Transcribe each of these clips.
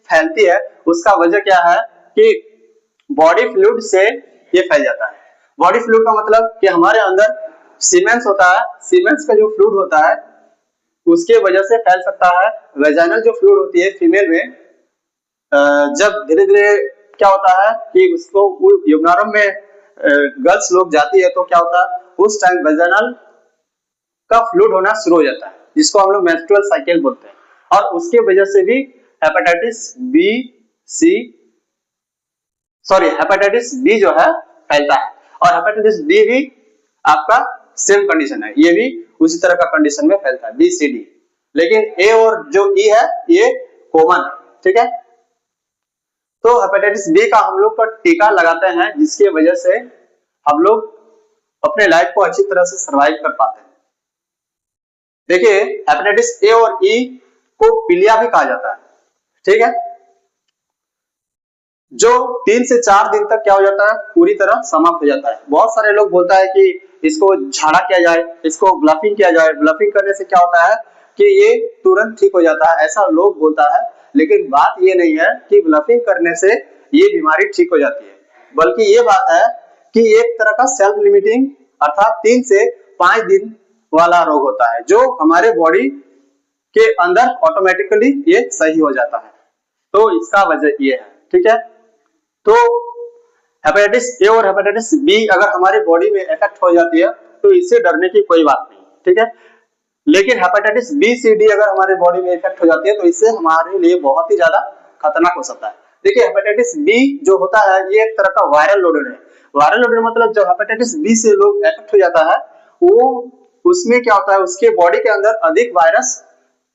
फैलती है उसका वजह क्या है कि बॉडी फ्लूइड से ये फैल जाता है। बॉडी फ्लूइड का मतलब कि हमारे अंदर सीमेंस होता है, सीमेंस का जो फ्लूइड होता है उसके वजह से फैल सकता है। वेजाइनल जो फ्लूइड होती है फीमेल में, जब धीरे धीरे क्या होता है कि उसको युग्नारंभ में गर्ल्स लोग जाती है तो क्या होता है उस टाइम वेजाइनल का फ्लूइड होना शुरू हो जाता है जिसको हम लोग मेंस्ट्रुअल साइकिल बोलते हैं, और उसके वजह से भी हेपेटाइटिस बी जो है फैलता है। और हेपेटाइटिस डी भी आपका सेम कंडीशन है, ये भी उसी तरह का कंडीशन में फैलता है, बी सी डी। लेकिन ए और जो ई है ये कॉमन है, ठीक है। तो हेपेटाइटिस बी का हम लोग पर टीका लगाते हैं जिसकी वजह से हम लोग अपने लाइफ को अच्छी तरह से सरवाइव कर पाते हैं। देखिए हेपेटाइटिस ए और ई को पीलिया भी कहा जाता है, ठीक है, जो 3 से 4 दिन तक क्या हो जाता है पूरी तरह समाप्त हो जाता है। बहुत सारे लोग बोलता है कि इसको झाड़ा किया जाए, इसको ब्लफिंग किया जाए, ब्लफिंग करने से क्या होता है कि ये तुरंत ठीक हो जाता है, ऐसा लोग बोलता है। लेकिन बात ये नहीं है कि ब्लफिंग करने से ये बीमारी ठीक हो जाती है, बल्कि ये बात है कि एक तरह का सेल्फ लिमिटिंग अर्थात 3 से 5 दिन वाला रोग होता है जो हमारे बॉडी के अंदर ऑटोमेटिकली ये सही हो जाता है। तो इसका वजह ये है, ठीक है। तो हेपेटाइटिस ए और हेपेटाइटिस बी अगर हमारी बॉडी में इफेक्ट हो जाती है तो इससे डरने की कोई बात नहीं, ठीक है। लेकिन हेपेटाइटिस बी सी डी अगर हमारे बॉडी में इफेक्ट हो जाती है तो इससे हमारे लिए बहुत ही ज्यादा खतरनाक हो सकता है। देखिए हेपेटाइटिस बी जो होता है ये एक तरह का वायरल लोडेड है। वायरल लोडेड मतलब जब हेपेटाइटिस बी से लोग इफेक्ट हो जाता है वो उसमें क्या होता है उसके बॉडी के अंदर अधिक वायरस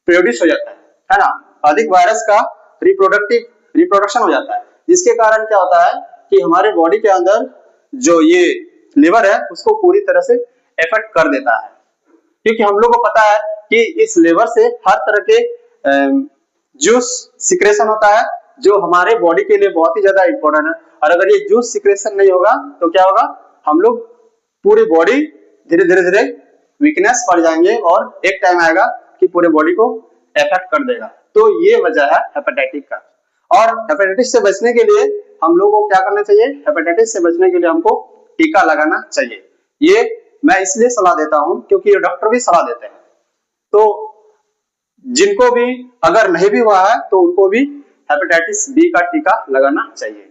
प्रोड्यूस हो जाता है ना, अधिक वायरस का रिप्रोडक्शन हो जाता है, जिसके कारण क्या होता है कि हमारे बॉडी के अंदर जो ये लिवर है उसको पूरी तरह से इफेक्ट कर देता है। क्योंकि हम लोग को पता है कि इस लिवर से हर तरह के जूस सिक्रेशन होता है जो हमारे बॉडी के लिए बहुत ही ज्यादा इंपॉर्टेंट है। और अगर ये जूस सिक्रेशन नहीं होगा तो क्या होगा, हम लोग पूरी बॉडी धीरे धीरे वीकनेस पड़ जाएंगे और एक टाइम आएगा कि पूरे बॉडी को इफेक्ट कर देगा। तो ये वजह है हेपेटाइटिस का। और हेपेटाइटिस से बचने के लिए हम लोगों को क्या करना चाहिए, हेपेटाइटिस से बचने के लिए हमको टीका लगाना चाहिए। ये मैं इसलिए सलाह देता हूं क्योंकि ये डॉक्टर भी सलाह देते हैं। तो जिनको भी अगर नहीं भी हुआ है तो उनको भी हेपेटाइटिस बी का टीका लगाना चाहिए,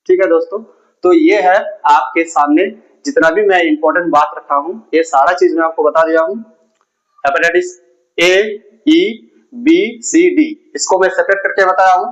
ठीक है दोस्तों। तो ये है आपके सामने जितना भी मैं इंपॉर्टेंट बात रखा हूं ये सारा चीज मैं आपको बता दिया हूं। Hepatitis A, E, B, C, D इसको मैं सेपरेट करके बताया हूं।